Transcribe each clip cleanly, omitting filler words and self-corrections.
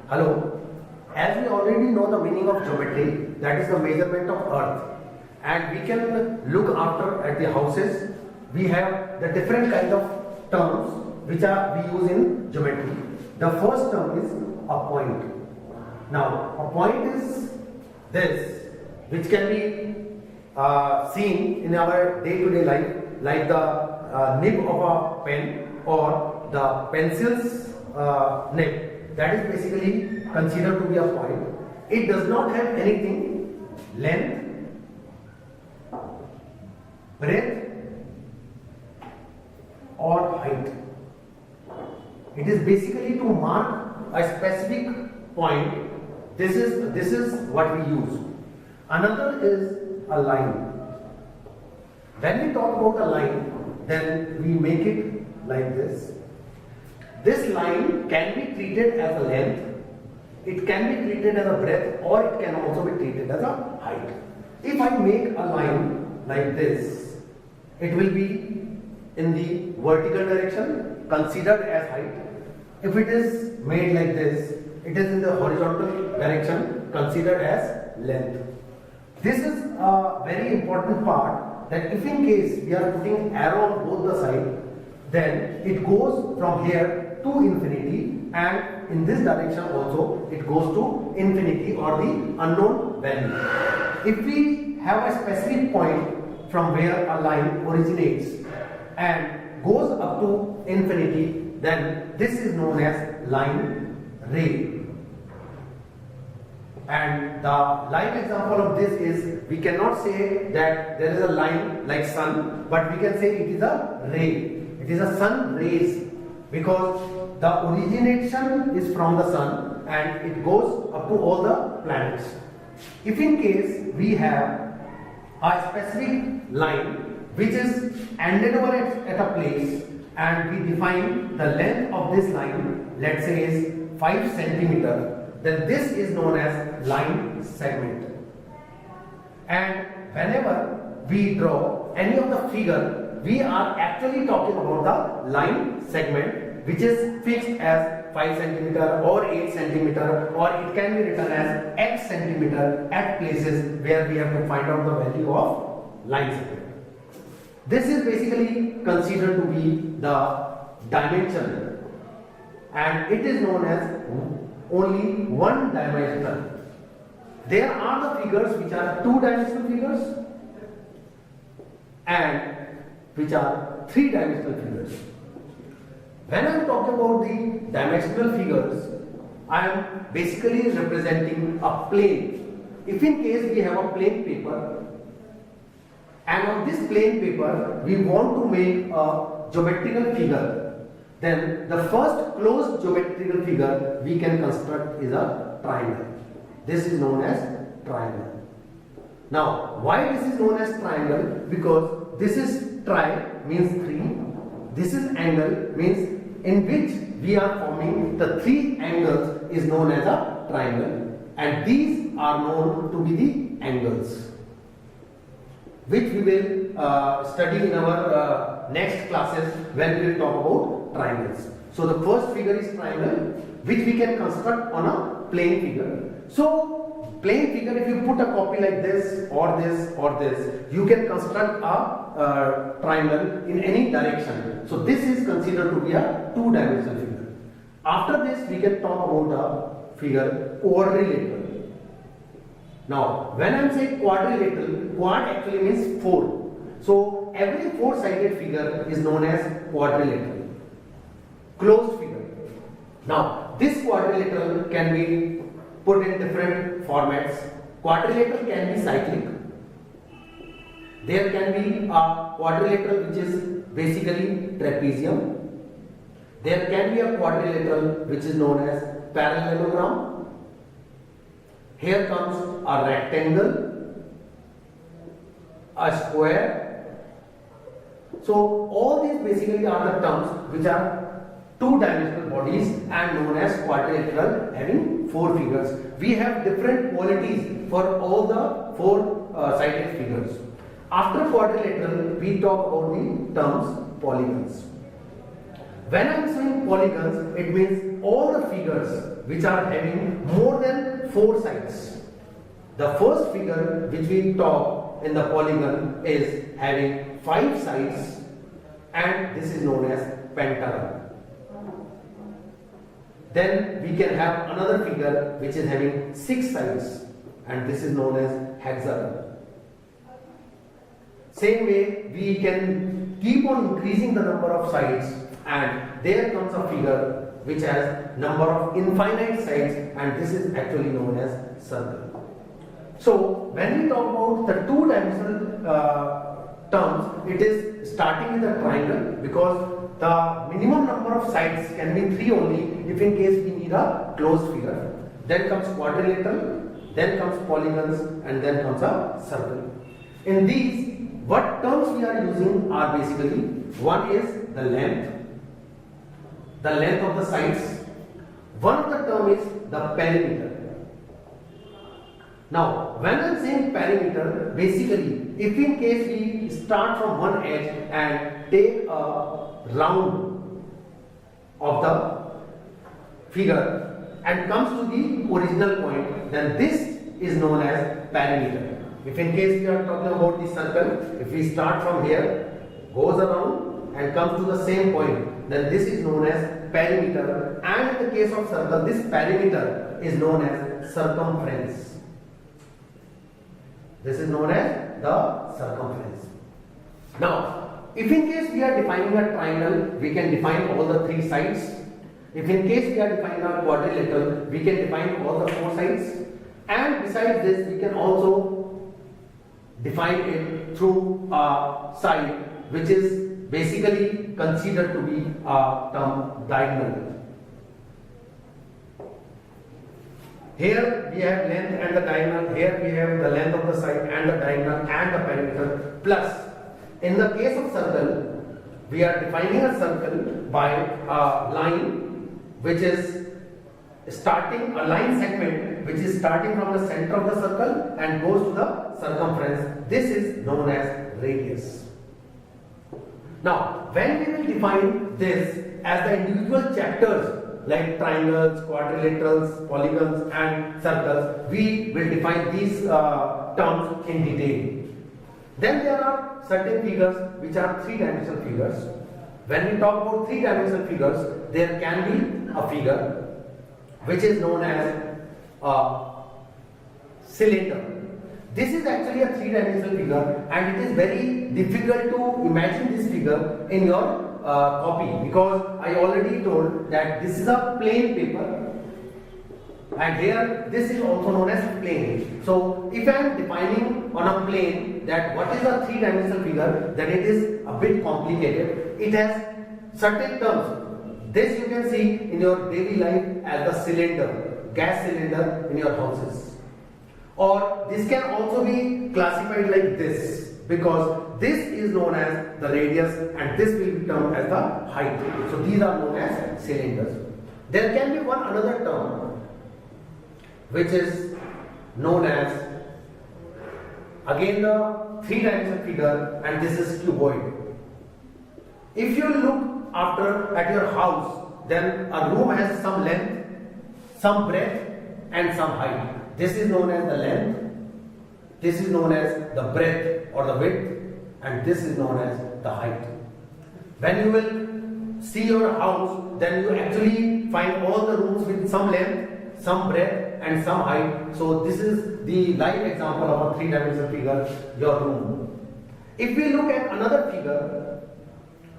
Hello. As we already know the meaning of geometry, that is the measurement of earth, and we can look after at the houses. We have the different kind of terms which we use in geometry. The first term is a point. Now, a point is this, which can be seen in our day-to-day life, like the nib of a pen or the pencil's nib. That is basically considered to be a point. It does not have anything, length, breadth or height. It is basically to mark a specific point. This is what we use. Another is a line. When we talk about a line, then we make it like this. This line can be treated as a length, it can be treated as a breadth, or it can also be treated as a height. If I make a line like this, it will be in the vertical direction, considered as height. If it is made like this, it is in the horizontal direction, considered as length. This is a very important part, that if in case we are putting arrow on both the sides, then it goes from here to infinity, and in this direction also it goes to infinity or the unknown value. If we have a specific point from where a line originates and goes up to infinity, then this is known as line ray. And the live example of this is, we cannot say that there is a line like sun, but we can say it is a ray. It is a sun rays, because the origination is from the sun and it goes up to all the planets. If in case we have a specific line which is ended over at a place, and we define the length of this line, let's say is 5 centimeter, then this is known as line segment. And whenever we draw any of the figure, we are actually talking about the line segment, which is fixed as 5 centimeter or 8 centimeter, or it can be written as x centimeter at places where we have to find out the value of line segment. This is basically considered to be the dimension, and it is known as only one dimensional. There are the figures which are two-dimensional figures and which are three-dimensional figures. When I am talking about the dimensional figures, I am basically representing a plane. If in case we have a plain paper, and on this plain paper we want to make a geometrical figure, then the first closed geometrical figure we can construct is a triangle. This is known as triangle. Now, why this is known as triangle? Because this is tri means 3, this is angle means in which we are forming the 3 angles is known as a triangle, and these are known to be the angles, which we will study in our next classes when we will talk about triangles. So the first figure is triangle, which we can construct on a plane figure. So plane figure, if you put a copy like this or this or this, you can construct a triangle in any direction. So this is considered to be a two-dimensional figure. After this, we can talk about a figure quadrilateral. Now, when I am saying quadrilateral, quad actually means 4. So every 4-sided figure is known as quadrilateral, closed figure. Now, this quadrilateral can be put in different formats. Quadrilateral can be cyclic. There can be a quadrilateral which is basically trapezium. There can be a quadrilateral which is known as parallelogram. Here comes a rectangle, a square. So all these basically are the terms which are two-dimensional bodies and known as quadrilateral, having 4 figures. We have different qualities for all the 4-sided figures. After quadrilateral, we talk about the terms polygons. When I am saying polygons, it means all the figures which are having more than 4 sides. The first figure which we talk in the polygon is having 5 sides, and this is known as pentagon. Then we can have another figure which is having 6 sides, and this is known as hexagon. Same way, we can keep on increasing the number of sides, and there comes a figure which has number of infinite sides, and this is actually known as circle. So when we talk about the two-dimensional terms, it is starting with a triangle, because the minimum number of sides can be 3 only if in case we need a closed figure. Then comes quadrilateral, then comes polygons, and then comes a circle. In these, what terms we are using are basically, one is the length of the sides. One of the term is the perimeter. Now, when I am saying perimeter, basically, if in case we start from one edge and take a round of the figure and comes to the original point, then this is known as perimeter. If in case we are talking about the circle, if we start from here, goes around and comes to the same point, then this is known as perimeter. And in the case of circle, this perimeter is known as circumference. This is known as the circumference. Now, if in case we are defining a triangle, we can define all the 3 sides. If in case we are defining a quadrilateral, we can define all the 4 sides. And besides this, we can also define it through a side which is basically considered to be a term diagonal. Here we have length and the diagonal, here we have the length of the side and the diagonal and the perimeter, plus in the case of circle, we are defining a circle by a line which is starting, a line segment which is starting from the center of the circle and goes to the circumference. This is known as radius. Now, when we will define this as the individual chapters like triangles, quadrilaterals, polygons and circles, we will define these terms in detail. Then there are certain figures which are 3-dimensional figures. When we talk about 3-dimensional figures, there can be a figure which is known as a cylinder. This is actually a 3-dimensional figure, and it is very difficult to imagine this figure in your copy, because I already told that this is a plain paper, and here this is also known as plane. So if I am defining on a plane that what is a 3-dimensional figure, then it is a bit complicated. It has certain terms. This you can see in your daily life as the cylinder, gas cylinder in your houses. Or this can also be classified like this, because this is known as the radius and this will be termed as the height. So these are known as cylinders. There can be one another term which is known as, again, the 3-dimensional figure, and this is cuboid. If you look at your house, then a room has some length, some breadth and some height. This is known as the length, this is known as the breadth or the width, and this is known as the height. When you will see your house, then you actually find all the rooms with some length, some breadth and some height. So this is the live example of a 3-dimensional figure, your room. If we look at another figure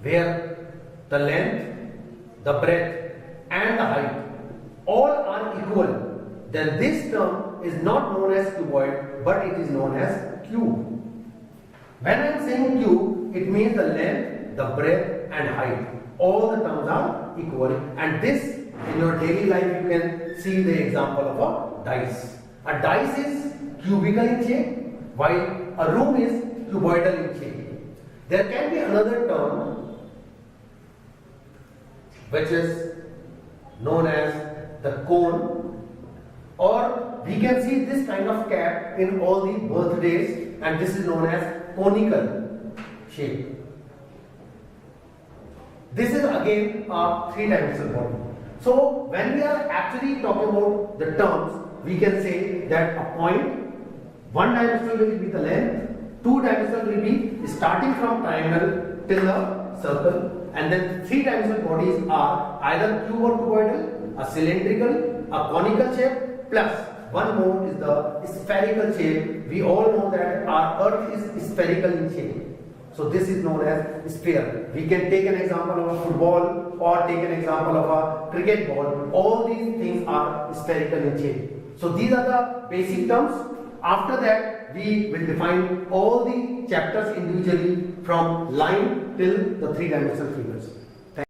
where the length, the breadth and the height all are equal, then this term is not known as cuboid, but it is known as cube. When I am saying cube, it means the length, the breadth and height, all the terms are equal, and this in your daily life you can see the example of a dice. A dice is cubical in shape, while a room is cuboidal in shape. There can be another term which is known as the cone, or we can see this kind of cap in all the birthdays, and this is known as conical shape. This is again a 3-dimensional body. So when we are actually talking about the terms, we can say that a point, one dimensional will be the length, two dimensional will be starting from triangle till the circle, and then three dimensional bodies are either cube or cuboidal, a cylindrical, a conical shape, plus one more is the spherical shape. We all know that our earth is spherical in shape. So this is known as sphere. We can take an example of a football or take an example of a cricket ball. All these things are spherical in shape. So these are the basic terms. After that, we will define all the chapters individually from line till the three-dimensional figures.